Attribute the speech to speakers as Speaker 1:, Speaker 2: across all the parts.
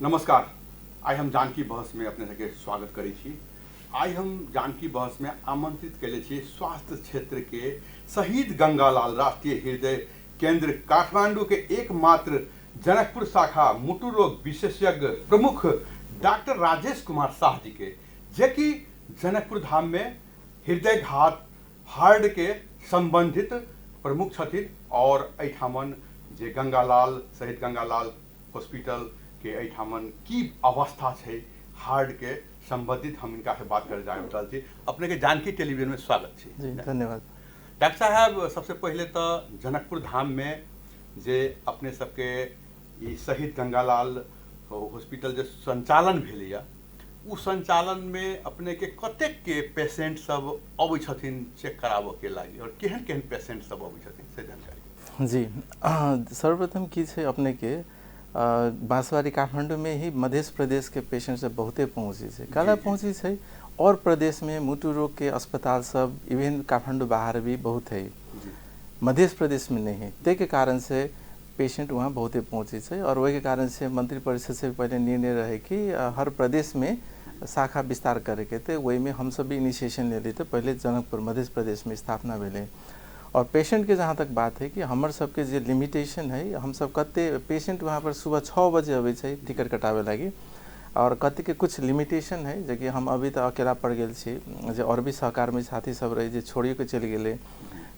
Speaker 1: नमस्कार। आई हम जानकी बहस में अपने सबके स्वागत करै छी। आई हम जानकी बहस में आमंत्रित कैले छी स्वास्थ्य क्षेत्र के शहीद गंगालाल राष्ट्रीय हृदय केंद्र काठमांडू के एकमात्र जनकपुर शाखा मुटु रोग विशेषज्ञ प्रमुख डॉक्टर राजेश कुमार शाह जी के, जे कि जनकपुर धाम में हृदय घात हार्ट के संबंधित प्रमुख छथिन और एठामन जे गंगालाल शहीद गंगालाल हॉस्पिटल के एठामन की अवस्था है हार्ट के संबंधित हम इनका से बात कर जा रहल छी। अपने के जानकी टेलीविजन में स्वागत छी।
Speaker 2: जी धन्यवाद।
Speaker 1: डॉक्टर साहब, सबसे पहले तो जनकपुर धाम में जे अपने सबके ई शहीद गंगालाल हॉस्पिटल जो संचालन भेलैया उ संचालन में अपने के कतेक के पेशेंट सब अबै छथिन चेक कराबो के लागी और केहन केहन पेशेंट सब अबै छथिन से जानकारी।
Speaker 2: जी सर्वप्रथम की छै अपने के बांसवाड़ी काठमांडू में ही मध्य प्रदेश के पेशेंट सब बहुते पहुँची है। काला पहुँची है और प्रदेश में मुटु रोग के अस्पताल सब इवन काठमांडू बाहर भी बहुत है, मध्य प्रदेश में नहीं है। ते के कारण से पेशेंट वहाँ बहुते पहुँची है और वही के कारण से मंत्री परिषद से पहले निर्णय रहे कि हर प्रदेश में शाखा विस्तार करे के थे। वही में हम सब भी इनिशिएशन ले ली थे। पहले जनकपुर मध्य प्रदेश में स्थापना भेले और पेशेंट के जहाँ तक बात है कि हमर सबके जो लिमिटेशन है, हम सब कते पेशेंट वहाँ पर सुबह 6 बजे अबै छै टिकट कटावे लगी और कते के कुछ लिमिटेशन है जो कि हम अभी तो अकेला पड़ गए छी, जो और भी सहकार में साथी सब रहे जो छोड़िए के चल गए,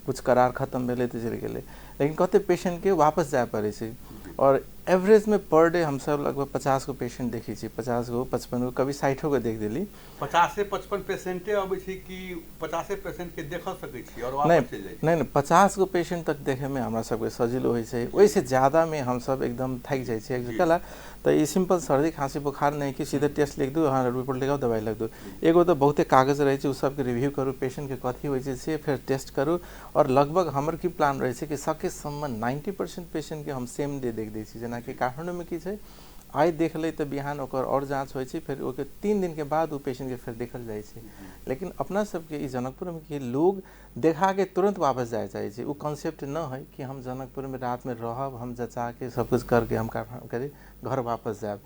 Speaker 2: कुछ करार खत्म भेले तो चल गए, लेकिन कते पेशेंट के वापस जाए पड़े छै। और एवरेज में पर डे हम सब लगभग 50 गो पेशेंट देखी छी, 50 गो 55 गो कभी 60 गो देख दिली।
Speaker 1: 50 से 55 पेशेंटे अबै छी कि 50 पेशेंट के देख सकै छी और वापस चल जाय छी?
Speaker 2: नहीं 50 गो पेशेंट तक देखे में हमरा सबके सजिलो होइ छै। वैसे ज़्यादा में हम सब एकदम थक जाए छी। कला तो ये सिंपल सर्दी खांसी बुखार नहीं कि सीधे टेस्ट लिख दू, हाँ रिपोर्ट लिखाओ दवाई लिख दू। एगो तो बहुते कागज रहे छै, उस सबके रिव्यू करूँ, पेशेंट के कथी होइ छै से फिर टेस्ट करूँ और लगभग हमर की प्लान रहे छै कि सके सम्म 90% पेशेंट के हम सेम डे देख दै छी। जेना कि काठमांडू में की छै आई देख ले तो बिहान ओकर और जांच होइ छै, फिर ओके 3 दिन के बाद वो पेशेंट के फिर देखल जाए छै। लेकिन अपना सबके ई जनकपुर में कि लोग देखा के तुरंत वापस जाए चाहे छै, वो कॉन्सेप्ट न है कि हम जनकपुर में रात में रहब, हम जचा के सब कुछ करके हम करे घर वापस जाए।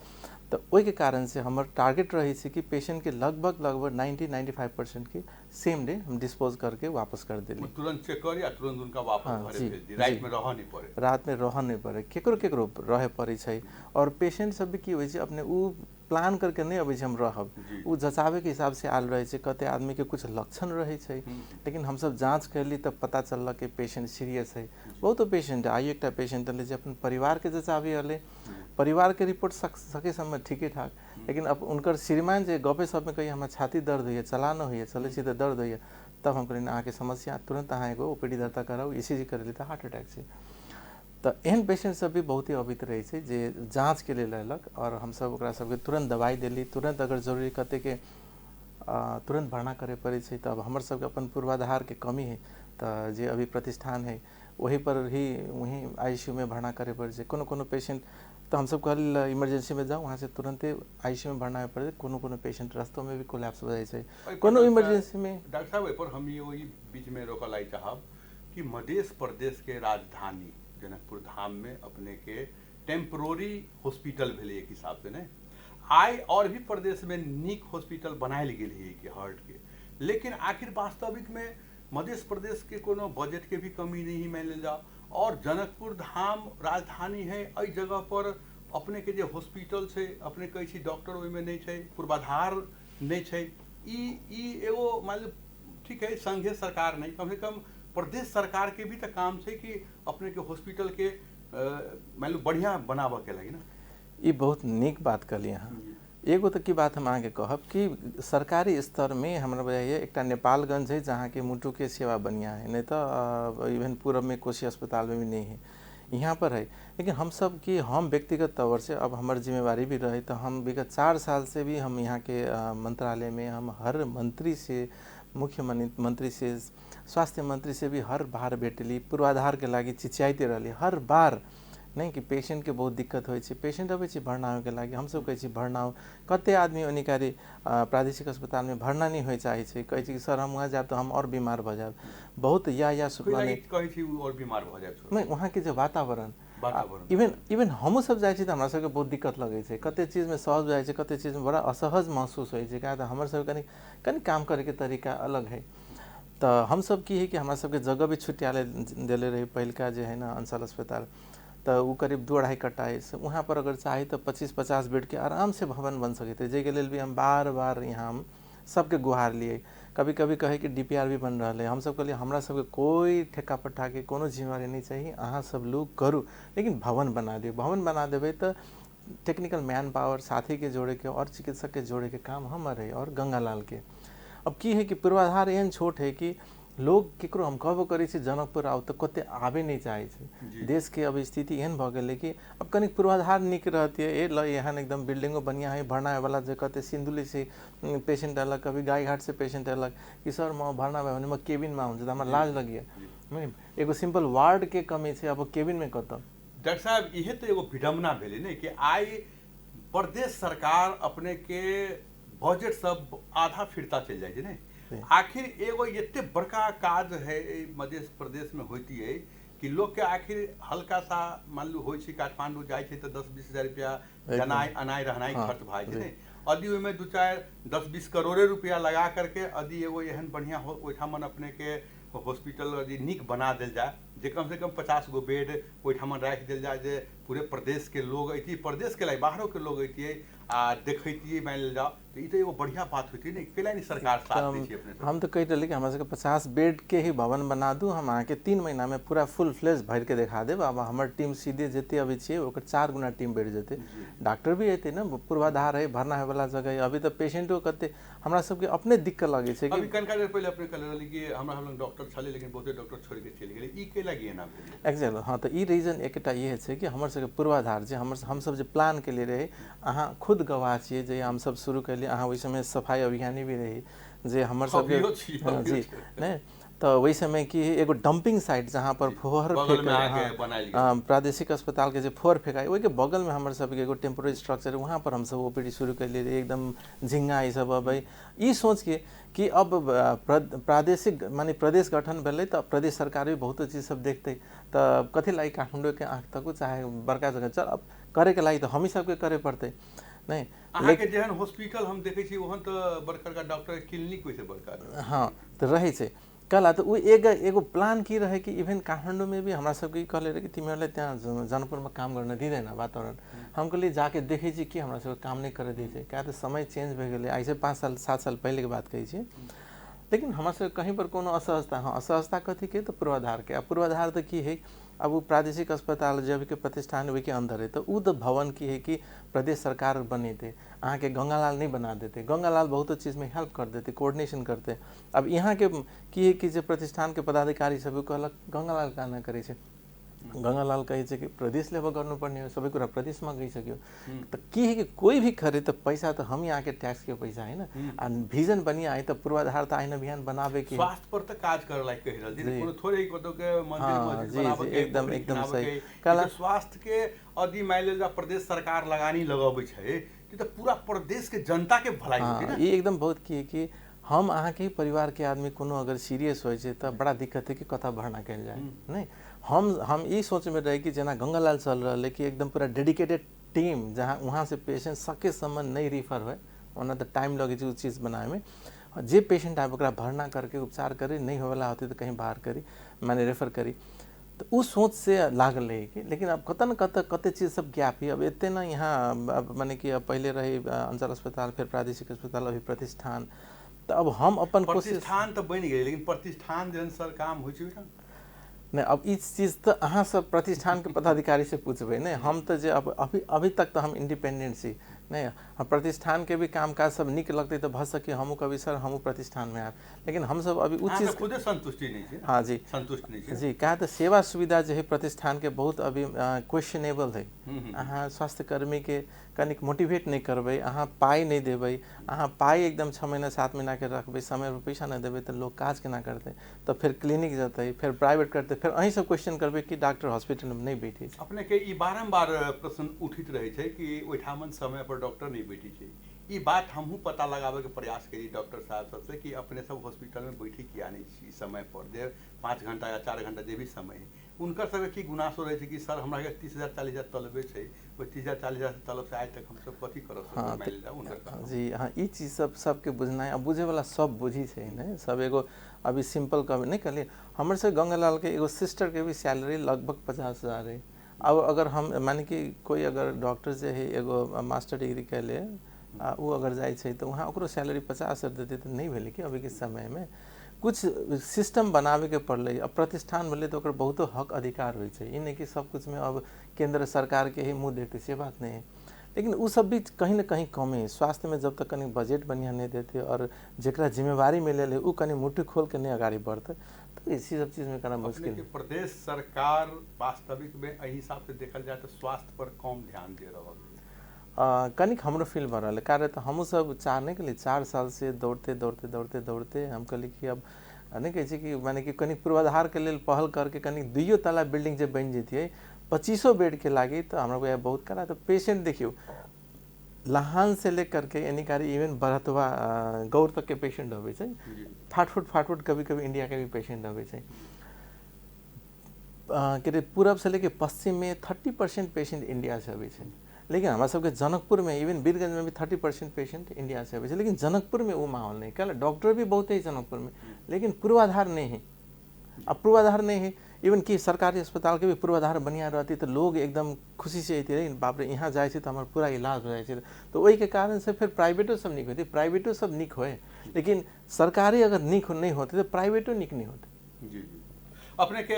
Speaker 2: तो वही के कारण से हमार टारगेट रही थी कि पेशेंट के लगभग 90-95% के सेम डे हम डिस्पोज करके वापस कर दिली।
Speaker 1: तुरंत चेक कर या तुरंत उनका वापस घरे भेज दी, रात में रह नहीं पड़े।
Speaker 2: रात में रह नहीं पड़े, केकरो रहे पड़े छै। और पेशेंट सब भी की होइ छै अपने उ प्लान करके नहीं अबै छै हम रहब, उ जचावे के हिसाब से आल रहे छै। कते आदमी के कुछ लक्षण रहे छै, लेकिन हम सब जांच कैली तब पता चलल कि पेशेंट सीरियस है। बहुत पेशेंट आई एक पेशेंट अले जे अपन परिवार के जचावे अले, परिवार के रिपोर्ट सके समय ठीके ठाक, लेकिन अब उनकर श्रीमान जे गपे सब में कही हमार छाती दर्द हुई, चला न हुई, चले छी तो दर्द हुई, तब हम कहली अहाँ के समस्या तुरंत अहाँ एगो ओपीडी दर्ता कराऊ, ईसीजी करेली तो हार्ट अटैक से। तो एहन पेशेंट सब भी बहुत ही अबित रहे छै जे जांच के लिए लैलक और हम सब ओकरा सबके तुरंत दवाई देली। तुरंत अगर जरूरी कते के तुरंत भरना करे पड़े छै। तब हमर सबके अपन पूर्वाधार के कमी है, तो जे अभी प्रतिष्ठान है वहीं पर ही वहीं आईसीयू में भरना करे पड़े छै। कोनो पेशेंट तो हम सब कल इमरजेंसी में जाओ, वहाँ से तुरंत आईसीयू में भरना पड़े। कोनो पेशेंट रास्तों में भी कोलैप्स हो जाए छै, कोनो इमरजेंसी में।
Speaker 1: डॉक्टर साहब पर हम ये वही बीच में रोकल आई चाहब कि मध्य प्रदेश के राजधानी जनकपुर धाम में अपने के टेम्पोररी हॉस्पिटल भेले एक हिसाब से नहीं आई, और भी प्रदेश में नीक हॉस्पिटल बनायल गेल है कि हार्ट के, लेकिन आखिर वास्तविक में मध्य प्रदेश के कोनो बजट के भी कमी नहीं मान लेल जाओ और जनकपुर धाम राजधानी है, अई जगह पर अपने के जो हॉस्पिटल से अपने कहे छी डॉक्टर ओहि में नहीं छै, पूर्वाधार नहीं छै। ई एगो मान लो ठीक है संघीय सरकार नहीं, कम से कम प्रदेश सरकार के भी तो काम है कि अपने के हॉस्पिटल के मान लो बढ़िया बनावे के लगी ना।
Speaker 2: ये बहुत नीक बात कहली यहाँ। एगो तो की बात हम आगे कहब कि सरकारी स्तर में हमारा बुझाइए एक नेपालगंज है जहाँ के मुटु के सेवा बढ़िया है, नहीं तो इवन पूरब में कोसी अस्पताल में भी नहीं है, यहाँ पर है। लेकिन हम सब की हम व्यक्तिगत तौर से अब हमारी जिम्मेवारी भी रहे, तो हम विगत 4 साल से भी हम यहाँ के मंत्रालय में हम हर मंत्री से, मुख्यमंत्री से, स्वास्थ्य मंत्री से भी हर बार भेटली, पूर्वाधार के लागी चिचियाते रही हर बार। नहीं कि पेशेंट के बहुत दिक्कत होइ छै, पेशेंट अबै छै भरना के लागी, हम सब कहै छी भरना हो। कते आदमी अनिकारी प्रादेशिक अस्पताल में भरना नहीं हो चाहे छै, कहै छै कि सर हम वहाँ जाब तो हम और बीमार भ जाब। बहुत या
Speaker 1: कहै छी और बीमार भ जाब।
Speaker 2: नहीं वहाँ के जो वातावरण
Speaker 1: वातावरण
Speaker 2: इवन हमहूँ सब जाइ छी तऽ हमरा सबके बहुत दिक्कत लगै छै, कते चीजमे सहज जाइ छै, कते चीजमे बड़ा असहज महसूस होइ छै, काहे तऽ हमर सबके कनि कनि काम करैके तरीका अलग है। तऽ हम सब की है कि हमरा सबके जगह भी छुट्याले देले रही पहिलका जे है ना अंचल अस्पताल, तऽ उ करीब 2-2.5 कट्ठा है से वहाँ पर अगर चाही तऽ 25-50 बेड के आराम से भवन बन सकते है, जेके लेल भी हम बार बार यहाँ हम सबके गुहार लिए। कभी कभी कहे कि डीपीआर भी बन रहा है, हम सब कहलिए हमरा सबके कोई ठेका पट्टा के कोनो जिम्मेवारी नहीं चाहिए, अहाँ सब लोग करू लेकिन भवन बना दियो। भवन बना देवे तो टेक्निकल मैन पावर साथी के जोड़े के और चिकित्सक के जोड़े के काम हमर है और गंगालाल के। अब की है कि पूर्वाधार एहन छोट है कि लोग केकरो हम कहबो करी छी जनकपुर आउ तो कते आबे नहीं चाहे छे। देश के अब स्थिति एहन भ गेलै कि अब कनिक पूर्वाधार निक रहती है, ल यहाँ एकदम बिल्डिंगो बढ़िया है, भरना वाला जे कते सिंधुली से पेशेंट अलग, कभी गायघाट से पेशेंट अलग कि सर म भर्ना भयो भने म केबिन में हुन्छ त हमरा लाज लगिए। एगो सिंपल वार्ड के कमी छे, अब केबिन में कत।
Speaker 1: डॉक्टर साहब इहे तो एगो विडम्बना भेलै ने कि आई प्रदेश सरकार अपने के बजट सब आधा फिरता चल जाए ने। आखिर एगो एते बड़का काज है मध्य प्रदेश में होती है कि लोग के आखिर हल्का सा मान लू हो काठमांडू जाए तो 10-20 हजार रुपया जनाई अनाई रहनाई खर्च भाई छै ने, यदि ओहिमे 2-4-10-20 करोड़े रुपया लगा करके यदि एगो एहन बढ़िया हो ओहिठामन अपने के हॉस्पिटल यदि निक बना दिल जाए, जे कम से कम 50 गो बेड ओहिठामन राखि दिल जाए, जे पूरे प्रदेश के लोग अइतिए, प्रदेश के लाइ बाहरों के लोग अइतिए आ देखैतिए मान लेल जाओ, तो ये तो एगो बढ़िया बात होती है नहीं, कैला नहीं सरकार साथ दै छै अपने।
Speaker 2: हम तो कह रहे कि हमरा सबके 50 बेड के ही भवन बना दू, हम अहाँ के 3 महीना में पूरा फुल फ्लेज भर के दिखा देब। अब हमर टीम सीधे जेते अभी छे ओकर 4 गुना टीम बढ़ जेते, डॉक्टर भी अते ना, पूर्वाधार है, भरना है वाला जगह है। अभी तो पेशेंटो कते हमरा सबके अपने दिक्कत लगे छे कि
Speaker 1: अभी कनका देर पहले अपने कहले रहली कि हमरा हम लोग डॉक्टर छले लेकिन बहुते डॉक्टर छोड़ के चल गेले, ई कैला गिए ना भेल
Speaker 2: एक्चुअली। हाँ तो ई रीजन एकटा ये है कि हमर सबके पूर्वाधार जे हम सब जे प्लान के लिए रहे, अहाँ खुद गवाह छिए जे हम सब शुरू कैली, अहाँ ओइ समय सफाई अभियानी भी रही जे हमर सब जी नहीं तो वही समय की एगो डंपिंग साइट जहाँ पर फोहर प्रादेशिक अस्पताल के जो फोहर फेंकाई ओहि के बगल में हमर सब के एगो टेम्पोररी स्ट्रक्चर, वहाँ पर हम सब ओपीडी शुरू कर लिए एकदम झिंगा ई सब। अब ई सोच के कि अब प्रादेशिक माने प्रदेश गठन भेलै तो प्रदेश सरकार भी बहुत चीज सब देखते, तो कथी लाई काठमांडू के आँख तक चाहे बड़का जगह चल अब करे के लाई तो हम ही सबके करे पड़ते नहीं।
Speaker 1: लेकिन जेहन हॉस्पिटल हम देखे छी ओहन तो बड़का डॉक्टर क्लिनिक वैसे बड़का
Speaker 2: हाँ तो रहे छे कला तो वो एगो प्लान की रहे कि इवन काठमांडू में भी हमरा सबके कहले रहे कि तिमीहरुले त्यहाँ जनकपुर में काम गर्न दिदैन वातावरण। हम कहलिए जाके देखे छी कि हमरा सबके काम नहीं करे दै छै, क्या तो समय चेंज भे गेलै, ऐसे 5-7 साल पहले के बात कही छी। लेकिन हमरा सबके कहीं पर कोनो असहजता, हाँ असहजता कथी के तो पूर्वाधार के। अब पूर्वाधार तो की है, अब वो प्रादेशिक अस्पताल जब के प्रतिष्ठान वे के अंदर है तो वो तो भवन की है कि प्रदेश सरकार बने थे, अहाँ के गंगालाल नहीं बना देते, गंगालाल बहुत चीज़ में हेल्प कर देते, कोऑर्डिनेशन करते। अब यहाँ के की है कि जो प्रतिष्ठान के पदाधिकारी सब कहलक गंगालाल का ना करे छे, गंगालाल कहे छे कि प्रदेश लेवल गर्नुपर्ने हो, सबै कुरा प्रदेश में गइसक्यो। तो की है कि कोई भी करे तो पैसा तो हम यहाँ के टैक्स के पैसा है ना, आ विजन बनी आए तो पूर्वाधार तो आइन अभियान बनावे के
Speaker 1: स्वास्थ्य पर तो काज कर लायक कह रहल जी, कोनो थोड़े कतो के मंदिर मस्जिद बनावे के
Speaker 2: एकदम एकदम सही कला
Speaker 1: स्वास्थ्य के यदि मान लेल प्रदेश सरकार लगानी लगाबै छै तो पूरा प्रदेश के जनता के भलाई होती ना।
Speaker 2: ये एकदम बहुत की है कि हम अहाँ के परिवार के आदमी कोनो अगर सीरियस हो जाए तो बड़ा दिक्कत है कि कथा भरना कल जाए नहीं। हम ये सोच में रहे कि जना गंगालाल चल रहा है कि एकदम पूरा डेडिकेटेड टीम जहाँ वहाँ से पेशेंट सके सम्म नहीं रिफर हुए, वरना तो टाइम लगे उस चीज़ बनाए में, जे पेशेंट आए ओकरा भरना करके उपचार करी, नहीं होवेला होती तो कहीं बाहर करी मैंने रेफर करी। तो उस सोच से लागल है कि लेकिन अब कतन कते चीज़ सब गैप ही। अब इतने ना यहाँ अब माने कि अब पहले रहे अंचल अस्पताल, फिर प्रादेशिक अस्पताल, अभी प्रतिष्ठान, तो अब हम अपन
Speaker 1: प्रतिष्ठान तो बन गए लेकिन प्रतिष्ठान जन सर काम हो
Speaker 2: नहीं। अब इस चीज़ तो अहाँ सब प्रतिष्ठान के पदाधिकारी से पूछबे नहीं, हम तो जे अब अभी तक तो हम इंडिपेंडेंट सी नहीं, हम प्रतिष्ठान के भी कामकाज सब निक लगते तो भ सके हमू कभी सर हमू प्रतिष्ठान में आए, लेकिन हम सब अभी उस चीज़
Speaker 1: खुद संतुष्टि नहीं है।
Speaker 2: हाँ जी
Speaker 1: संतुष्ट नहीं है
Speaker 2: जी, कहा तो सेवा सुविधा जो है प्रतिष्ठान के बहुत अभी क्वेश्चनेबल है। अहाँ स्वास्थ्य कर्मी के कनिक मोटिवेट नहीं करबे, अहाँ पाई नहीं देबे, अहाँ पाई एकदम 6 महीना 7 महीना के रखबे, समय पर पैसा नहीं देबे तो लोग काज केना करते, तो फिर क्लिनिक जाते, फिर प्राइवेट करते, फिर अहीं सब क्वेश्चन करबे कि डॉक्टर हॉस्पिटल में नहीं बैठे।
Speaker 1: अपने के ई बारंबार प्रश्न उठित रहे छे कि ओठामन समय पर डॉक्टर नहीं बैठी छे, ई बात हमहूँ पता लगावे के प्रयास करी डॉक्टर साहब सबसे कि अपने सब हॉस्पिटल में बैठी किया नहीं छी समय पर जे 5 घंटा या 4 घंटा जे भी समय है उनकर सबके की गुनासो रहे कि सर हमरा के 30,000 40,000 तलबे छै वो 30,000 40,000 तलब से आज तक हम सब कथी करब सब
Speaker 2: हाँ,
Speaker 1: मान जाओ उनकर
Speaker 2: जी हाँ, ई चीज सब सबके बुझना है। अब बुझे वाला सब बुझी छै नहीं सब एगो अभी सिंपल कभी नहीं कहलिए हमर से गंगालाल के एगो सिस्टर के भी सैलरी लगभग 50,000 है। अब अगर हम माने कि कोई अगर डॉक्टर जे है एगो मास्टर डिग्री कैले वो अगर जाए छै तो वहाँ ओकरो सैलरी 50,000 देते तो नहीं भेले कि अभी के समय में कुछ सिस्टम बनावे के पड़ले। अब प्रतिष्ठान भेले तो ओकर बहुतो हक अधिकार होइ छै, ई नहीं कि सब कुछ में अब केंद्र सरकार के ही मुँह देते से बात नहीं है। लेकिन वो सब भी कहीं ना कहीं कमी है। स्वास्थ्य में जब तक कहीं बजट बढ़िया नहीं देते और जरा जिम्मेवारी मिले ले कहीं मुट्ठी खोल के नहीं आगे बढ़ते तो इसी सब चीज में करना मुश्किल है।
Speaker 1: प्रदेश सरकार वास्तविक में एहि हिसाब से देखल जाए तो स्वास्थ्य पर कम ध्यान दे रहा है।
Speaker 2: कनिक हमरो फील भर रहा है कारण तो हम सब चाहने के लिए 4 साल से दौड़ते हम कहली कि अब नहीं कहे कि माने कि कनिक पूर्वाधार के लिए पहल करके कनिक 2 तला बिल्डिंग जब बन जैतिए 2500 बेड के लागी तो हमरा बहुत करा तो पेशेंट देखियो लहान से लेकर के यानी कारी इवन बरहतवा गौर तक के पेशेंट होवे छै फाटफुट कभी कभी इंडिया के भी पेशेंट होवे छै के पूरब से लेके पश्चिम में 30% पेशेंट इंडिया से होवे छै। लेकिन हमारा सबके जनकपुर में इवन बीरगंज में भी 30% पेशेंट इंडिया से होवे। लेकिन जनकपुर में वो माहौल नहीं कल डॉक्टर भी बहुत है जनकपुर में लेकिन पूर्वाधार नहीं है। अब पूर्वाधार नहीं है इवन कि सरकारी अस्पताल के भी पूर्वाधार बढ़िया रहती तो लोग एकदम खुशी से अती रहे बाप रे यहाँ जाए तो हमारा पूरा इलाज हो जाए तो वही के कारण से फिर प्राइवेटो सब निक होती प्राइवेटो सब निक होए लेकिन सरकारी अगर निक नहीं होते तो प्राइवेटो निक नहीं होते।
Speaker 1: जी जी अपने के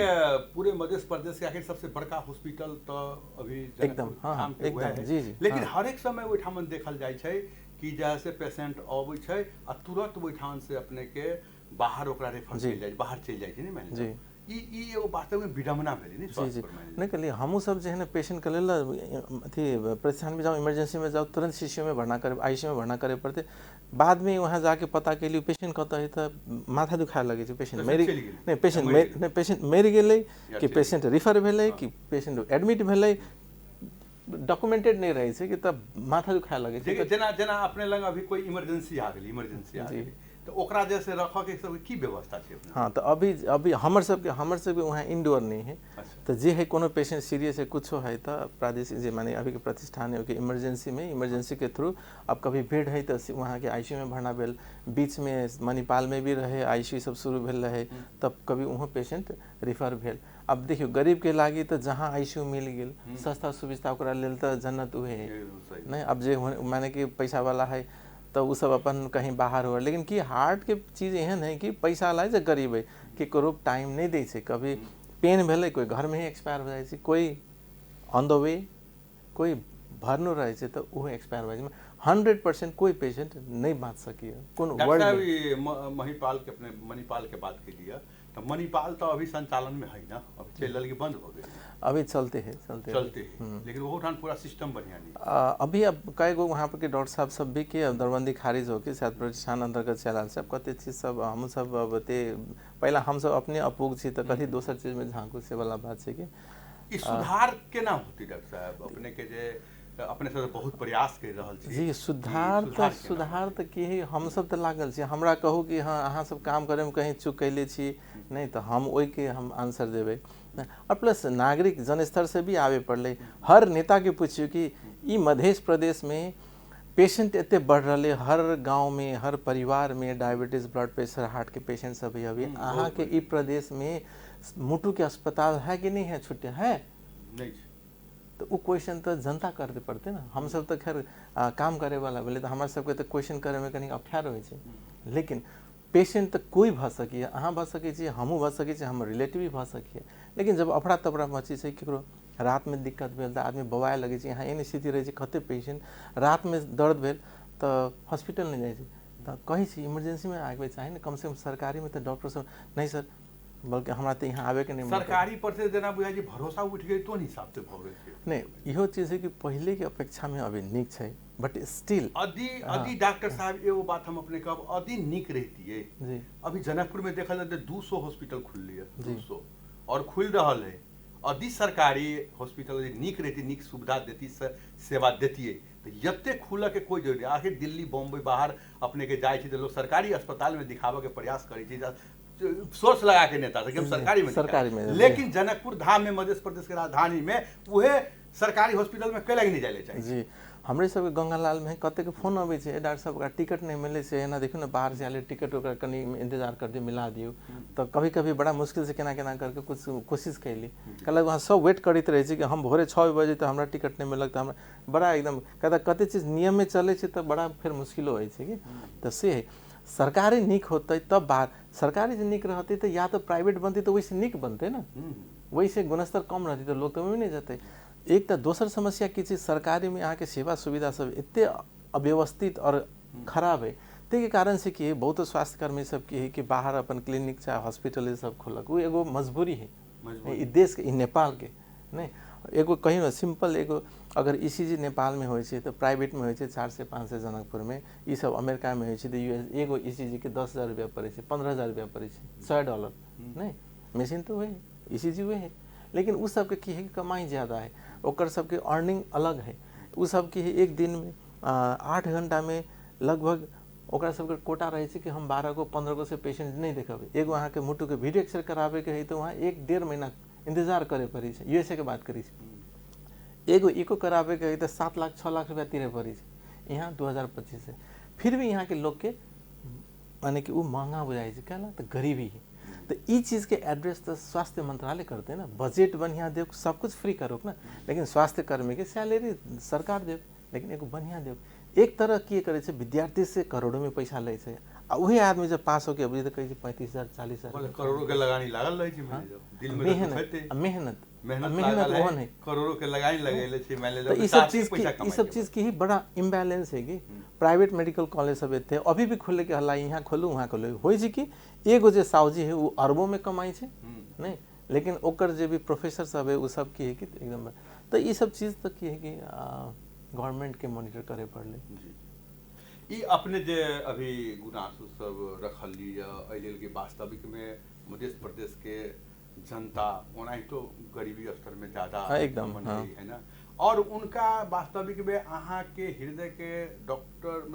Speaker 1: पूरे मध्य प्रदेश के आखिर सबसे बड़का हॉस्पिटल तो अभी
Speaker 2: एकदम हाँ एकदम जी जी
Speaker 1: लेकिन हर एक समय ओहिठाम देखल जाए छै कि जैसे पेशेंट अबै छै आ तुरंत ओहिठाम से अपने के बाहर ओकरा रेफर चल जाए बाहर चल जाए नहीं मान
Speaker 2: जी
Speaker 1: ई एगो वास्तव में विडम्बना भेलै नहीं
Speaker 2: जी जी नहीं कहलिए हमू सब जो है ना पेशेंट के लेल अथी प्रतिष्ठान में जाओ इमरजेंसी में जाओ तुरंत सीसीयू में भरना करे आईसीयू में भरना करे पड़ते बाद में वहाँ जाके पता के लिए पेशेंट कहता है तो माथा दुखाए लगे पेशेंट मेरी नहीं पेशेंट मेरी गेलै कि पेशेंट रिफर भेलै कि पेशेंट एडमिट भेलै डॉक्यूमेंटेड नहीं रहे छै कि तब माथा दुखाए लगे
Speaker 1: जेना जेना अपने लग अभी कोई इमरजेंसी आ गेली तो ओकरा जैसे रखा के सब की व्यवस्था छै।
Speaker 2: हाँ तो अभी हमर सब वहाँ इंडोर नहीं है तो जे है कोनो पेशेंट सीरियस है कुछ है तो प्रादेशिक जे माने अभी के प्रतिष्ठान है इमरजेंसी में इमरजेंसी के थ्रू अब कभी बेड है तो वहाँ के आईसीयू में भरना भेल बीच में मणिपाल में भी रहे आईसीयू सब शुरू भेल रहे तब कभी वहाँ पेशेंट रिफर भेल। अब देखियो गरीब के लागी तो जहाँ आईसीयू मिल गेल सस्ता सुविधा ओकरा लेल तो जन्नत उहे है नहीं। अब जे माने कि पैसा वाला है तो वो सब अपन कहीं बाहर हो लेकिन कि हार्ट के चीज एहन है कि पैसा ला जे गरीब है कि करो टाइम नहीं दे छै कभी पेन भेले कोई घर में ही एक्सपायर हो जाए कोई ऑन द वे कोई भरनो रहे छै तो वो एक्सपायर हो जाए 100% कोई पेशेंट नहीं बाँच सकी कोनो
Speaker 1: वर्ड मणिपाल के अपने मणिपाल के बात के लिए तो मणिपाल तो अभी संचालन में है ना अब चल के बंद हो गए
Speaker 2: अभी चलते हैं
Speaker 1: लेकिन वो ठान पूरा सिस्टम बढ़िया नहीं
Speaker 2: अभी अब कई गो वहाँ पर के डॉक्टर साहब सब भी के दरबंदी खारिज होके शायद प्रतिष्ठान अंतर्गत चलाल सब कते चीज सब हम सब अब ते पहला हम सब अपने अपूग छी तो कथी दोसर चीज में झांकू से वाला बात है कि
Speaker 1: सुधार केना होती डॉक्टर साहब अपने के जे अपने से बहुत प्रयास कर रहल छी
Speaker 2: जी सुधार तो की है हम सब तो लागल छी हमरा कहू कि हाँ अहाँ सब काम करे में कहीं चूक कैले छी नहीं तो हम ओई के हम आंसर देवे और प्लस नागरिक जनस्तर से भी आवे पड़े हर नेता के पूछियो कि ई मध्य प्रदेश में पेशेंट एते बढ़ रहे हर गांव में हर परिवार में डायबिटीज ब्लड प्रेशर हार्ट के पेशेंट सब अभी अहाँ के ई प्रदेश में मुटु के अस्पताल है कि नहीं है छुट्टियां है
Speaker 1: नहीं
Speaker 2: तो वो क्वेश्चन तो जनता करते पड़ते ना हम सब तो खैर काम करे वाला बोले तो हमारे सबके तो क्वेश्चन करे में कहीं अख्यार हो लेकिन पेशेंट तो कोई भ सकी अहाँ भ सके हमू भ सके हम रिलेटिव भी भ सकिए लेकिन जब अफरा तफरा मची से केकरो रात में दिक्कत भेल तो आदमी बवाए लगे यहाँ एहन स्थिति रहे कते पेशेंट रात में दर्द भेल तो हॉस्पिटल नहीं जाए तो कही इमरजेंसी में आगे चाहिए कम से कम सरकारी में तो डॉक्टर सब नहीं सर बल्कि हमारा तो यहाँ आवे के नहीं
Speaker 1: सरकारी पर से देना बुझाई भरोसा उठ गई तो हिसाब से भ गई
Speaker 2: नहीं इहो चीज है कि पहले के अपेक्षा में अभी निक है बट स्टिल
Speaker 1: अदी डॉक्टर साहब एगो बात हम अपने कब अदी निक रहती है
Speaker 2: जी
Speaker 1: अभी जनकपुर में देखा जाए 200 हॉस्पिटल खुल है 200 और खुल रहा है अदी सरकारी हॉस्पिटल निक रहती निक सुविधा देती सेवा देती है तो यत्ते खुलऽ के कोई जरूरी आखिर दिल्ली बॉम्बे बाहर अपने के जाए तो लोग सरकारी अस्पताल में दिखावे के प्रयास करे सोर्स लगा के नेता कि हम सरकारी में लेकिन जनकपुर धाम में मध्य प्रदेश के राजधानी में वह सरकारी हॉस्पिटल में कैला नहीं जाए चाहिए
Speaker 2: जी हमरे सब गंगालाल में कते के फोन आवे छे डॉक्टर साहब का टिकट नहीं मिले से एना देखियो ना बाहर से आले टिकट ओकरा कनी इंतजार कर दे मिला दियो तो कभी कभी बड़ा मुश्किल से केना केना करके कुछ कोशिश कैली कहला वहां सब वेट करते रहे छी कि हम भोरे 6 बजे तो हमरा टिकट नहीं मिलक तो हमरा बड़ा एकदम कहता कते चीज नियम में चले छे तो बड़ा फिर मुश्किल होय छे कि तो से सरकारी निक होते तब बाहर सरकारी जे निक रहते तो या तो प्राइवेट बनती तो वैसे निक बनते ना वैसे गुणस्तर कम रहती तो लोग तो में नहीं जाते एक तो दोसर समस्या की चीज सरकारी में यहाँ के सेवा सुविधा सब इतने अव्यवस्थित और खराब है ते कारण से कि बहुत स्वास्थ्य कर्मी सब की है कि बाहर अपन क्लिनिक चाहे हॉस्पिटल सब खोलक वो एगो मजबूरी है ई देश के नेपाल के नहीं एगो कहीं ना सिंपल एगो अगर ईसीजी नेपाल में हो तो प्राइवेट में हो 4 से 5 से जनकपुर में ये सब अमेरिका में हो तो यूएस एगो ईसीजी के 10,000 रुपया पड़े 15,000 रुपया पड़े $100 नहीं मशीन तो वही ईसीजी वही है लेकिन उस सब के है कमाई ज़्यादा है ओकर सबके अर्निंग अलग है उस सब की एक दिन में 8 घंटा में लगभग ओकरा सबके कोटा रहे कि हम 12 को 15 को से पेशेंट नहीं देखेबे एगो अहाँ के मुट्ठू के वीडियो एक्सरे करावे के है तो वहाँ 1-1.5 महीना इंतजार करे पड़ी है यूएसए के बात करी एगो इको करावे के है तो 7 लाख 6 लाख रुपया तीरे पड़ी है यहाँ 2025 से फिर भी यहाँ के लोग के माने कि वो महंगा बुझाई है क्या तो गरीबी है तो ये चीज़ के एड्रेस तो स्वास्थ्य मंत्रालय करते हैं ना बजट बढ़िया दे सब कुछ फ्री करो ना लेकिन स्वास्थ्य कर्मी के सैलरी सरकार दे लेकिन एगो बढ़िया दे एक तरह की करे विद्यार्थी से करोड़ों में पैसा ले वही आदमी जब पास होके अभी तो कहे 35,000 40,000
Speaker 1: करोड़ों के लगानी लागल रही दिल में
Speaker 2: मेहनत
Speaker 1: ओहन है करोड़ों के लगानी लगेले छी मान ले
Speaker 2: तो ये सब चीज की ही बड़ा इम्बैलेंस है कि प्राइवेट मेडिकल कॉलेज सब थे अभी भी खुले के हल्ला यहाँ खोलू वहाँ खोलू हो कि एगो जे सावजी है वो अरबों में कमाई है नहीं लेकिन ओकर जे भी प्रोफेसर सब है वो सब की है कि एकदम तो ये सब चीज तक की है कि गवर्नमेंट के मॉनिटर करे पड़ले
Speaker 1: ई अपने जे अभी गुनासो सब रखली अइलेल के वास्तविक में मध्य प्रदेश के जनता ओना तो गरीबी स्तर में ज्यादा
Speaker 2: एकदम
Speaker 1: है ना और उनका वास्तविक में अहाँ के हृदय के डॉक्टर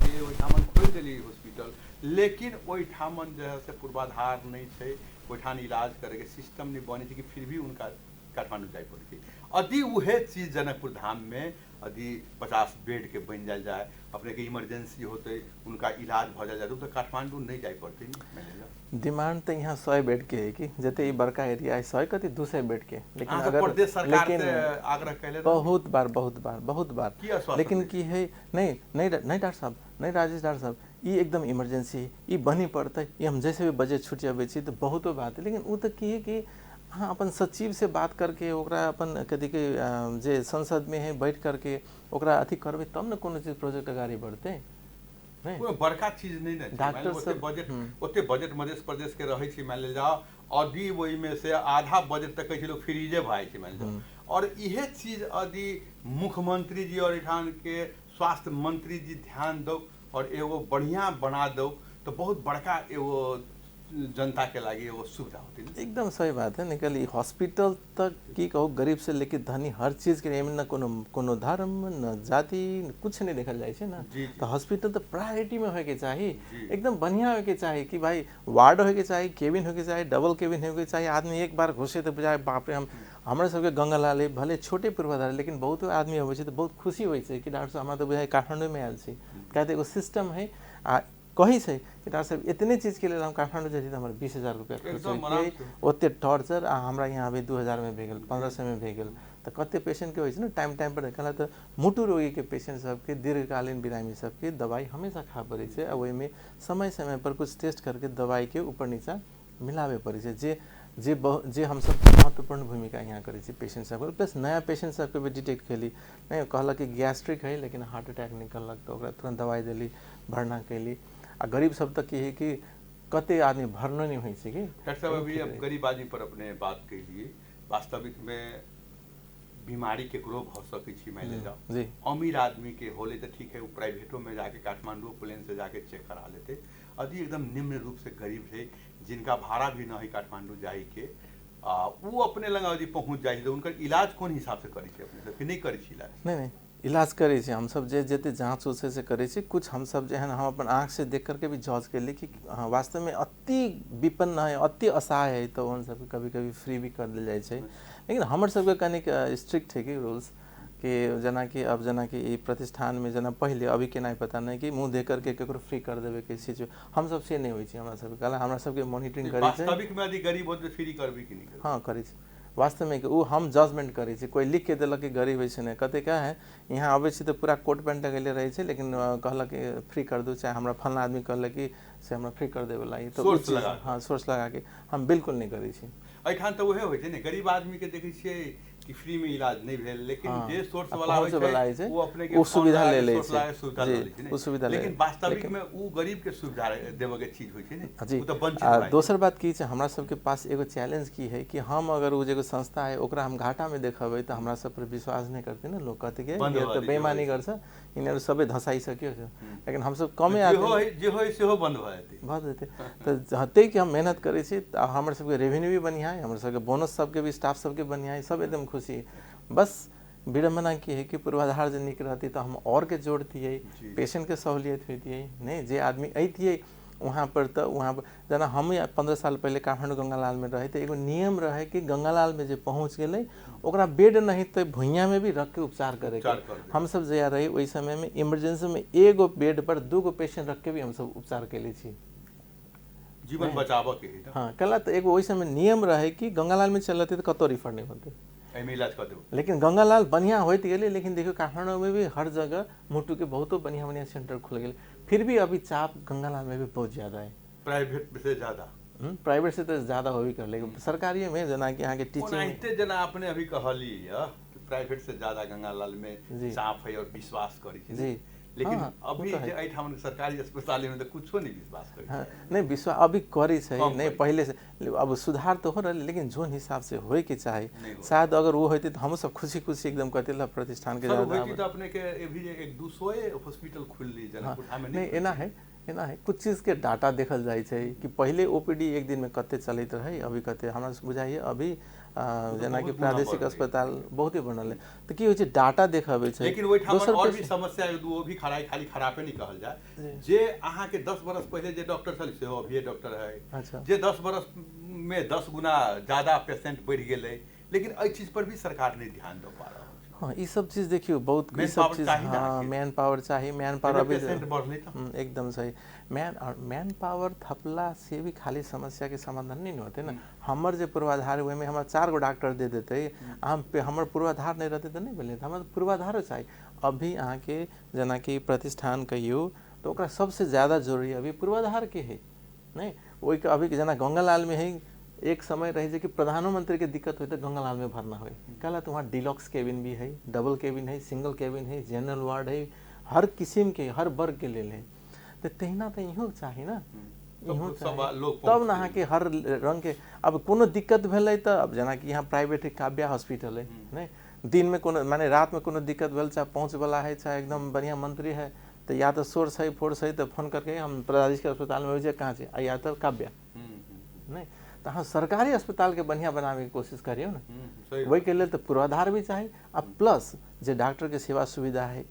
Speaker 1: के ओठामन खोल दिली हॉस्पिटल लेकिन ओठामन जो है से पूर्वाधार नहीं है ओठान इलाज करे के सिस्टम नहीं बने कि फिर भी उनका काठमांडू जाए पड़े यदि वह चीज जनकपुर धाम में यदि 50 बेड के बन जाए अपने के इमरजेंसी होते उनका इलाज भ जाए तो काठमांडू नहीं जाए पड़ते
Speaker 2: डिमांड तो यहाँ 100 बेड के है कि जते बड़का एरिया है 100 कति 200 बेड के
Speaker 1: लेकिन अगर प्रदेश सरकार से आग्रह कैले
Speaker 2: बहुत बार लेकिन की है नहीं डॉक्टर साहब नहीं राजेश डॉक्टर साहब ये एकदम इमरजेंसी ये बनी पड़ता ये हम जैसे भी बजट छूट जाए तो बहुत बात है लेकिन वो तो की है कि हाँ अपन सचिव से बात करके ओकरा अपन कथी के जे संसद में है बैठ करके ओकरा अथी करबे तब न कोनो चीज प्रोजेक्ट आगे बढ़ते
Speaker 1: नहीं कोई बड़का चीज नहीं ना
Speaker 2: डॉक्टर सब
Speaker 1: बजट ओते बजट मध्य प्रदेश के रहे छी मान ले जाओ अभी वही में से आधा बजट तक कहे लोग फ्रीजे भाई छी मान लो और यह चीज यदि मुख्यमंत्री जी और इठान के स्वास्थ्य मंत्री जी ध्यान दो और एगो बढ़िया बना दो तो बहुत बड़का एगो जनता के लगे वो सुविधा होती है
Speaker 2: एकदम सही बात है निकल हॉस्पिटल तक की कहो गरीब से लेके धनी हर चीज के न कोनो धर्म न जाति कुछ नहीं देखल जाए ना तो हॉस्पिटल तो प्रायोरिटी में होके चाहिए एकदम बढ़िया होके चाहिए कि भाई वार्ड होके चाहिए केबिन होके चाहिए डबल केबिन होके चाहिए आदमी एक बार घुसे तो बजाय बाप रे हम हमारे सबके गंगालाल भले छोटे पूर्वाधार लेकिन बहुत आदमी अबै छै तो बहुत खुशी होइ छै कि डॉक्टर साहब हमरा तो बुझाय काठमांडू में आयल छी कहते एगो सिस्टम है आ कही है कि डॉक्टर साहब इतने चीज के लिए हम काठमांडू जाइए तो हमारे 20,000 रुपया खर्च होइए ओते टॉर्चर आ हमरा यहाँ अभी 2,000 में भे गेल 1,500 में भे गेल तो कते पेशेंट के होइ छै ना टाइम पर कहला तो मुटु रोगी के पेशेंट सबके दीर्घकालीन बिरामी सबके दवाई हमेशा खा पड़े छै आ में समय पर कुछ टेस्ट करके दवाई के ऊपर नीचा मिलावे पड़े छै जे हम सब महत्वपूर्ण भूमिका यहाँ करे पेशेंट सब प्लस नया पेशेंट सबके भी डिटेक्ट कैली नहीं कहलक कि गैस्ट्रिक है लेकिन हार्ट अटैक निकलक तो तुरंत दवाई दिली भरना कैली आ गरीब सब तक की है कि कते आदमी भरना नहीं हुई कि
Speaker 1: डॉक्टर साहब अभी अब गरीब आदमी पर अपने बात के लिए वास्तविक में बीमारी के ग्रो भ सके मान ले जाओ अमीर आदमी के होले तो ठीक है वो प्राइवेटों में जाके काठमांडू प्लेन से जाके चेक करा लेते यदि एकदम निम्न रूप से गरीब है जिनका भाड़ा भी ना है काठमांडू जाए के वो अपने लगा यदि पहुँच जाए तो उनका इलाज कौन हिसाब से करे अपने नहीं करे इलाज
Speaker 2: नहीं इलाज करे छी हम सब जे जते जांच उचे से करे छी कुछ हम सब जे है हम अपन आँख से देख करके भी जज कर ली कि हाँ वास्तव में अति विपन्न है अति असहाय है तो उन सब कभी कभी फ्री भी कर दिल जाए छै लेकिन हमर सबके कनिक स्ट्रिक्ट है कि रूल्स कि जना कि अब जना कि ई प्रतिष्ठान में जना पहले अभी के नहीं पता नहीं कि मुंह दे करके केकरो फ्री कर देवे के चीज हम सब से नहीं होई छै हमरा सब कला हमरा सबके मॉनिटरिंग करे छै
Speaker 1: वास्तविक में यदि गरीब हो तो फ्री करबी कि नहीं करबी
Speaker 2: हाँ करे छै वास्तव में वो हम जजमेंट करे छी कोई लिख के देलक कि गरीब है नहीं कहते क्या है यहाँ आवे छी तो पूरा कोट पैंट लगेले रहे छै लेकिन कहलक कि फ्री कर दो चाहे हमरा फलना आदमी कहलक कि से हमरा फ्री कर देवे लाई तो हाँ सोर्स लगा के हम बिल्कुल नहीं करे छी
Speaker 1: एठान तो वह होय छै ने गरीब आदमी के देखै छियै कि फ्री में इलाज नहीं भेल लेकिन
Speaker 2: हाँ,
Speaker 1: जे सोर्स वाला होय छै वो अपने के
Speaker 2: सुविधा ले ले
Speaker 1: छै सुविधा ले छै
Speaker 2: वो सुविधा ले
Speaker 1: लेकिन वास्तविक में वो गरीब के सुविधा देवे के चीज होय छै ने
Speaker 2: जी
Speaker 1: वो तो वंचित
Speaker 2: दोसर बात की छै हमरा सबके पास एगो चैलेंज की है कि हम अगर वो जे संस्था है ओकरा हम घाटा में देखबै तो हमरा सब पर विश्वास नहीं करते ना लोग कहते कि ये तो बेईमानी गर्छ इनीहरु सबै धसाइ सक्यो छ लेकिन हम सब कमे आदमी
Speaker 1: जे होय सेहो बंद भ
Speaker 2: जेतै तो हते कि हम मेहनत करे छी हमर सबके रेवेन्यू भी बढ़िया है हमर सबके बोनस सबके भी स्टाफ सबके बढ़िया है सब एकदम खुशी बस विडम्बना की है कि पूर्वाधार जो निक रहती तो हम और के जोड़ती पेशेंट के सहूलियत होती है नहीं जे आदमी अइतिए वहाँ पर तो वहाँ पर जना हम 15 साल पहले काठमांडू गंगालाल में रहे तो एगो नियम रहे कि गंगालाल में जो पहुँच गए ओकरा बेड नहीं तो भुइयाँ में भी रख के उपचार करे हम सब जया रही वही समय में इमरजेंसी में एगो बेड पर 2 गो पेशेंट रख के भी हम सब उपचार के लिए
Speaker 1: जीवन बचाव के
Speaker 2: हाँ कला तो एगो वही समय नियम रहे कि गंगालाल में चलते तो कतो रिफर नहीं होते
Speaker 1: इलाज कर दो
Speaker 2: लेकिन गंगालाल बढ़िया होते गए लेकिन देखियो काठमांडू में भी हर जगह मुट्टू के बहुत बढ़िया बढ़िया सेंटर खुल गए फिर भी अभी चाप गंगालाल में भी बहुत ज्यादा है
Speaker 1: प्राइवेट से ज्यादा
Speaker 2: प्राइवेट से तो ज्यादा हो भी कर लेकिन सरकारी में जना कि यहाँ के
Speaker 1: टीचिंग जना आपने अभी कहली प्राइवेट से ज्यादा गंगालाल में चाप है और विश्वास करी
Speaker 2: जी
Speaker 1: लेकिन अभी एठाम सरकारी अस्पताल में तो कुछ नहीं विश्वास करी
Speaker 2: नहीं विश्वास अभी करी छै नहीं पहले से अब सुधार तो हो रहा लेकिन जोन हिसाब से होए के चाहे शायद अगर वो होते तो हम सब खुशी खुशी एकदम कहते ला प्रतिष्ठान के
Speaker 1: ज्यादा होती तो अपने के अभी एक 200 हॉस्पिटल खुल ली जनकपुर में
Speaker 2: नहीं एना है कुछ चीज के डाटा देखल जाए छै कि पहले ओपीडी एक दिन में कते चलत रहे अभी कते हमरा बुझाइए अभी जना कि प्रादेशिक अस्पताल बहुत ही बनल है तो की होय छै डाटा देखाबै छै
Speaker 1: लेकिन ओइ ठाम और भी समस्या वो भी खाली खराबे नहीं कहल जाए जे अहाँ के 10 बरस पहले जे डॉक्टर छल से अभी डॉक्टर है
Speaker 2: अच्छा
Speaker 1: जे 10 बरस में 10 गुना ज्यादा पेशेंट बढ़ गेलै लेकिन एहि चीज पर भी सरकार नहीं ध्यान दे पा रहा
Speaker 2: हाँ ये सब चीज देखियो बहुत ये सब चीज हाँ मैन पावर चाहिए मैन पावर अभी एकदम सही मैन पावर थपला से भी खाली समस्या के समाधान नहीं होते ना हमर जो पूर्वाधार हुए में हमारे 4 गो डॉक्टर दे देते हम पे हमर पूर्वाधार नहीं रहते तो नहीं बोले हमारे पूर्वाधार चाहिए अभी यहाँ के जना कि प्रतिष्ठान कहियो तो ओकरा सबसे ज्यादा जरूरी अभी पूर्वाधार के है नहीं वही अभी जना गंगालाल में है एक समय रहे कि प्रधानमंत्री के दिक्कत हुई तो गंगालाल में भरना हुई कहला तो वहाँ डिलॉक्स केबिन भी है डबल केबिन है सिंगल केबिन है जनरल वार्ड है हर किस्म के हर वर्ग के लेल है तो तहिना तो इहो चाहिए ना तब ना के हर रंग के अब कोनो दिक्कत भेलै तो अब जना कि यहाँ प्राइवेट है काव्या हॉस्पिटल है नहीं दिन में कोनो माने रात में कोनो दिक्कत भेल चाहे पहुँच वाला है चाहे एकदम बढ़िया मंत्री है तो या तो सोर्स है फोर्स है तो फोन करके हम प्रादेशिक अस्पताल में कहाँ से या तो काव्या नहीं तो हाँ सरकारी अस्पताल के बढ़िया बनाने की कोशिश करियो ना वही के लिए तो पूर्वाधार भी चाहिए अब प्लस जो डॉक्टर के सेवा सुविधा है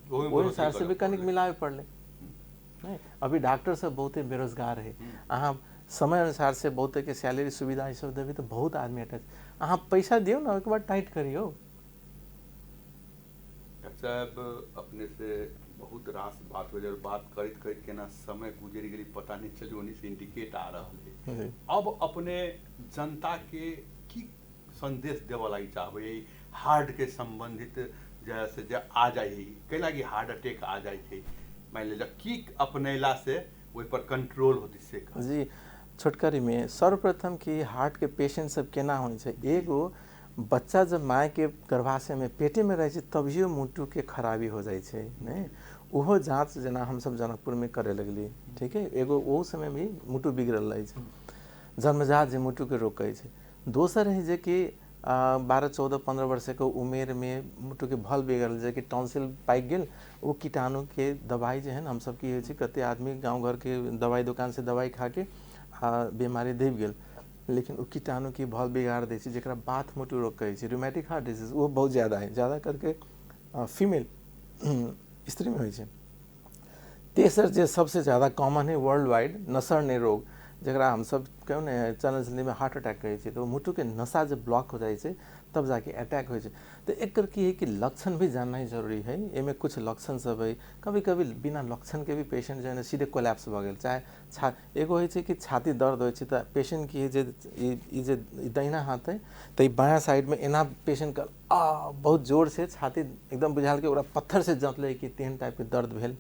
Speaker 2: वो अनुसार से भी कनिक मिलावे पड़े नहीं अभी डॉक्टर सब बहुत बेरोजगार है अहाँ समय अनुसार से बहुत के सैलरी सुविधा सब देवी तो बहुत आदमी अटैच अहाँ पैसा दियो ना एक बार टाइट करियो
Speaker 1: साहब अपने से बहुत रास बात हो जाए बात करते के ना समय गुजरी गई पता नहीं चलो उन्हीं से इंडिकेट आ रहा है अब अपने जनता के की संदेश देवे लगी चाहबे हार्ट के संबंधित जैसे आ जाए कैला कि हार्ट अटैक आ जाए मान लीजिए की अपनेला से वही पर कंट्रोल होती से
Speaker 2: जी छोटकरी में सर्वप्रथम कि हार्ट के पेशेंट सब केना होई छै एगो बच्चा जब माय के गर्भाशय में पेटे में रहे तभियो मुट्टू के खराबी हो जाए छै नहीं ओहो जांच जना हम सब जनकपुर में करे लगली ठीक है एगो वो समय भी मुट्टू बिगड़ल रहे छै जन्मजात जे मुट्टू के रोके छै दोसर है जे कि 12, 14, 15 वर्ष के उम्र में मुट्टू के भल बिगड़ल जे कि टॉन्सिल पाइक गेल वो कीटाणु के दवाई जो है ना हम सब की है कते आदमी गाँव घर के दवाई दुकान से दवाई खा के बीमारी दब गेल लेकिन वो कीटाणु की भल बिगाड़ दे जरा बात मुट्टू रोग कहे रूमेटिक हार्ट डिजीज वो बहुत ज़्यादा है ज़्यादा करके फीमेल स्त्री में होइ छै। तेसर जे सबसे ज़्यादा कॉमन है वर्ल्ड वाइड नसरने रोग, जरा हम सब कहूँ ने चलन चलनी में हार्ट अटैक कहै छै, तो मुट्ठू के नसा जब ब्लॉक हो जाए छै तब जाके अटैक हो छै। तो एक की है कि लक्षण भी जानना ही जरूरी है। एमे कुछ लक्षण सब है, कभी कभी बिना लक्षण के भी पेशेंट जो है सीधे कोलैप्स भ गेल, चाहे एगो है कि छाती दर्द हो तो पेशेंट की जे दाहिना हाथ है तो ये बायां साइड में एना पेशेंट का बहुत जोर से छाती एकदम बुझाल के पत्थर से जंतले कि तेहन टाइप के दर्द भेल।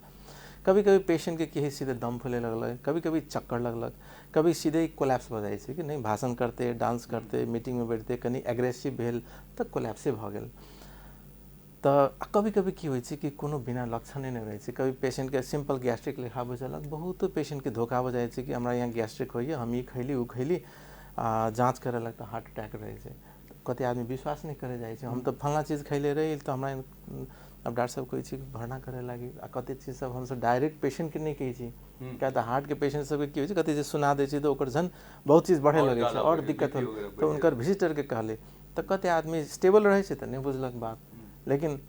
Speaker 2: कभी कभी पेशेंट के की सीधे दम फूले लगल, कभी कभी चक्कर लगलक, कभी सीधे ही कोलैप्स हो जाए कि नहीं भाषण करते डांस करते मीटिंग में बैठते कनी एग्रेसिव भेल तो कोलैप्से भ गेल। तो कभी कभी की होइ छै कि कोनो बिना लक्षणे नहीं रहे, कभी पेशेंट के सिंपल गैस्ट्रिक लिखा बुझलक, बहुत पेशेंट के धोखा हो जाए कि हमरा यहाँ गैस्ट्रिक होइए हम ये खैली उ खैली, जाँच करे लग तो हार्ट अटैक रहे छै। कते आदमी विश्वास नहीं करे जाए, हम तो फलना चीज़ खैले रही तो हमरा अब डॉक्टर साहब कोई चीज भरना करे लगी, कते चीज सब हम सब डायरेक्ट पेशेंट के नहीं कही छी, क्या तो हार्ट के पेशेंट सब की होइ छै कते चीज सुना दे छी तो ओकर जन बहुत चीज बढ़े लगे छै और दिक्कत हो, तो उनकर विजिटर के कहले तो कते आदमी स्टेबल रहे छै तो नहीं बुझलक बात, लेकिन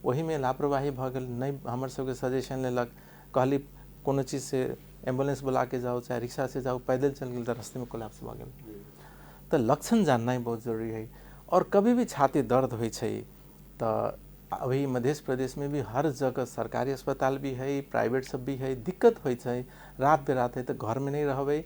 Speaker 2: वही में लापरवाही भ गेल, नहीं हमर सबके सजेशन लेलक, कहली कोनो चीज से एम्बुलेंस बुला के जाओ चाहे रिक्शा से जाओ, पैदल चल गेल तो रास्ते में कोलैप्स भ गेल। तो लक्षण जानना ही बहुत जरूरी है। और कभी भी छाती दर्द होइ छै तो अभी मध्य प्रदेश में भी हर जगह सरकारी अस्पताल भी है, प्राइवेट सब भी है, दिक्कत होइ छै रात बेरात है तो घर में नहीं रहबै,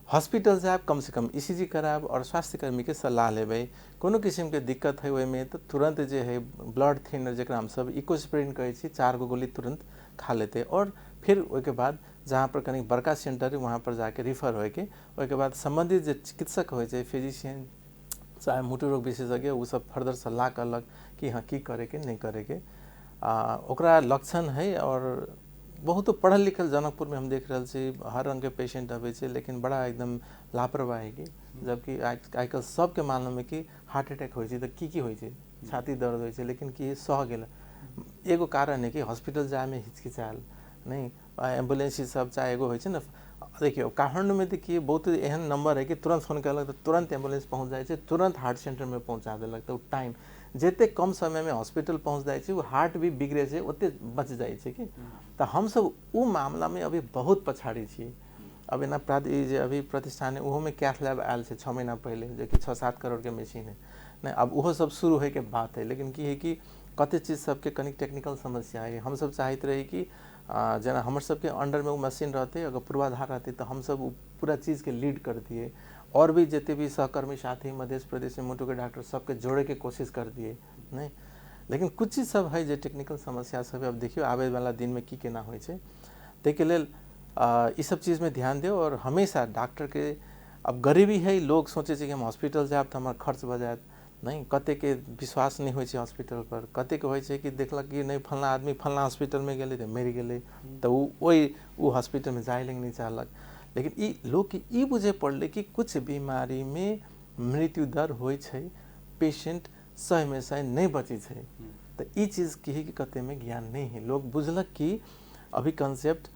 Speaker 2: हॉस्पिटल जाए कम से कम ईसीजी कराब और स्वास्थ्य कर्मी के सलाह लेबै। कोनो किस्म के दिक्कत है में तो तुरंत जे है ब्लड थिनर जरा हम सब इकोस्प्रिन कहै छी 4 गो गोली तुरंत खा लेते और फिर उसके बाद जहाँ पर कहीं बड़का सेंटर है वहाँ पर जाके रिफर होके उसके बाद संबंधित जो चिकित्सक हो फिजिशियन चाहे मोटर रोग विशेषज्ञ वो सब फर्दर सलाह करलक कि हाँ की करे के नहीं करे के। ओकरा लक्षण है और बहुत पढ़ल लिखल जनकपुर में हम देख रहे छी हर रंग के पेशेंट आवे छे, लेकिन बड़ा एकदम लापरवाही की, जबकि आजकल सबके मालूम है कि हार्ट अटैक हो तो की होइ छे, छाती दर्द होइ छे, लेकिन कि सह गेल। एगो कारण है कि हॉस्पिटल जाए में हिचकिचाल नहीं, एम्बुलेंस सब चाहे एगो होइ छे ना, देखिए काठमांडू में देखिए बहुत एहन नंबर है कि तुरंत फोन करलक तो तुरंत एम्बुलेंस पहुंच जाए, तुरंत हार्ट सेंटर में पहुंचा देलक, तो टाइम जेते कम समय में हॉस्पिटल पहुंच जाए वो हार्ट भी बिगड़े से ओते बच जाए कि। तो हम सब वो मामला में अभी बहुत पछाड़ी छी। अब एना अभी प्रतिष्ठान है वो में कैथ लैब आयल से 6 महीना पहले, जो कि 6-7 करोड़ के मशीन है नहीं, अब वो सब शुरू है के बात है, लेकिन की है कि कते चीज़ सबके कनिक टेक्निकल समस्या है। हम सब चाहते रही कि जना हमर सबके अंडर में वो मशीन रहते, अगर पूर्वाधार रहते तो हम सब पूरा चीज़ के लीड कर दिए और भी जितने भी सहकर्मी साथी मध्य प्रदेश में मोटू के डॉक्टर सबके जोड़े के कोशिश कर दिए नहीं, लेकिन कुछ चीज़ सब है जो टेक्निकल समस्या सब है। अब देखियो आवे वाला दिन में की केना होइ छै, ताहि लेल ये सब चीज़ में ध्यान दियो। और हमेशा डॉक्टर के अब गरीबी है, लोग सोचे कि हम हॉस्पिटल जाए तो हमारा खर्च बढ़ जाए नहीं, कते के विश्वास नहीं होइछे हॉस्पिटल पर, कते के होइछे कि देखलक कि नहीं फलना आदमी फलना हॉस्पिटल में गेले तो मरि गेले तो वो हॉस्पिटल में जाए नहीं चाहलक। लेकिन ई लोग के ई बुझे पड़ले कि कुछ बीमारी में मृत्यु दर होइ छै, पेशेंट सही में सही नहीं बची छै, तो ई चीज़ की कते में ज्ञान नहीं है। लोग बुझलक कि अभी कंसेप्ट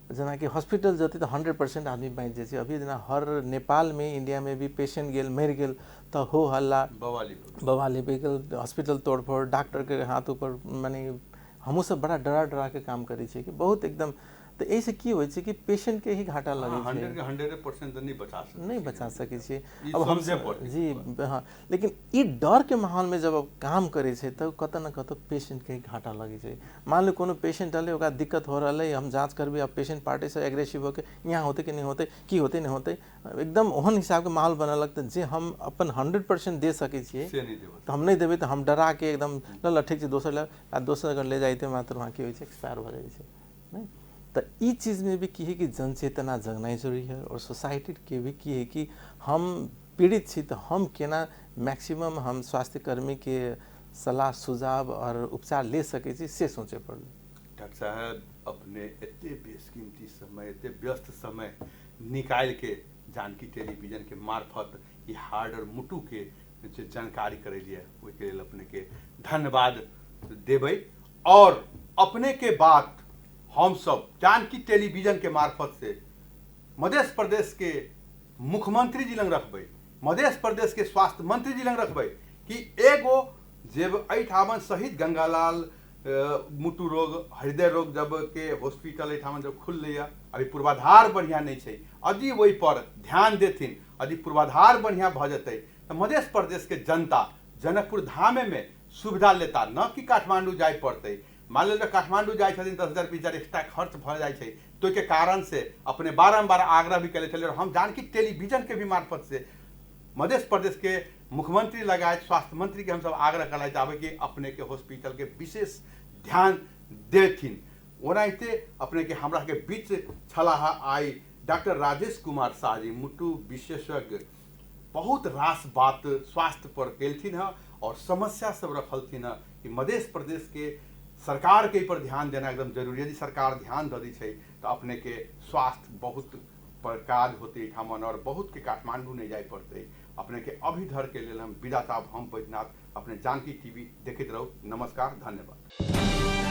Speaker 2: जना कि हॉस्पिटल जते तो 100% आदमी बाँच जाए, अभी जना हर नेपाल में इंडिया में भी पेशेंट गेल मरि गेल तो हो हल्ला बवाली बेगल हॉस्पिटल तोड़फोड़ डॉक्टर के हाथ ऊपर, माने हमू सब बड़ा डरा के काम करे कि बहुत एकदम। तो ऐसे की होइ छै कि पेशेंट के ही घाटा लगे छै,
Speaker 1: 100% तो नहीं बचा
Speaker 2: सके छी। अब हम जी हाँ, लेकिन ई डर के माहौल में जब अब काम करे छै तब कतौ न कतौ पेशेंट के ही घाटा लगे छै। मान लो कोनो पेशेंट अले ओकरा दिक्कत हो रहा है, हम जांच करबे, अब पेशेंट पार्टी से एग्रेसिव होके यहाँ होते कि नहीं होते, की होते नहीं होते, एकदम ओहन हिसाब के माहौल बनलक तो जे हम अपन 100% दे सके छिए तो हम नहीं देवे, तो हम डरा के एकदम ल ठीक है दोसर ले, दोसर अगर ले जाते मात्र वहाँ की होइ छै एक्सपायर हो जाए छै नहीं। तो ये चीज़ में भी की है कि जनचेतना जगना जरूरी है, और सोसाइटी के भी की है कि हम पीड़ित छी तो हम केना मैक्सिमम हम स्वास्थ्य कर्मी के सलाह सुझाव और उपचार ले सके छी से सोचे पड़ल।
Speaker 1: डॉक्टर साहब अपने एते बेशकीमती समय, एते व्यस्त समय निकाल के जानकी टेलीविजन के मार्फत ये हार्ड और मुटू के जानकारी करे लिए ओके लेल अपने के धन्यवाद देबै। और अपने के बात हम सब जानकी टेलीविजन के मार्फत से मध्य प्रदेश के मुख्यमंत्री जी लंग रखबै, मध्य प्रदेश के स्वास्थ्य मंत्री जी लंग रखबै कि एगो जब एठामन शहीद गंगालाल मुटु रोग हृदय रोग जब के हॉस्पिटल एठामन जब खुल लिया, अभी पूर्वाधार बढ़िया नहीं है, यदि वही पर ध्यान देथिन, यदि पूर्वाधार बढ़िया भ जते तो मध्य प्रदेश के जनता जनकपुर धाम में सुविधा लेता, न कि काठमांडू जाए पड़ते। मान लो काठमांडू जाए 10,000 20,000 एक्स्ट्रा खर्च भ जाए, तो के कारण से अपने बारम्बार आग्रह भी करे थे। हम जान कि टेलीविजन के भी मार्फत से मध्य प्रदेश के मुख्यमंत्री लगाए स्वास्थ्य मंत्री के हम सब आग्रह कराए जाबे कि अपने के हॉस्पिटल के विशेष ध्यान देथिन। ओनाइते अपने के हमरा के बीच छलाह आई डॉक्टर राजेश कुमार शाह जी, मुटु विशेषज्ञ, बहुत रास बात स्वास्थ्य पर केलथिन है और समस्या सब रखलथिन है कि मध्य प्रदेश के सरकार के पर ध्यान देना एकदम जरूरी है। यदि सरकार ध्यान दी है तो अपने के स्वास्थ्य बहुत प्रकार होते हमन और बहुत के काठमांडू नहीं जाए पड़ते। अपने के अभी धर के लिए हम विदा साहब, हम बैजनाथ, अपने जानकी टीवी देखते रहो। नमस्कार, धन्यवाद।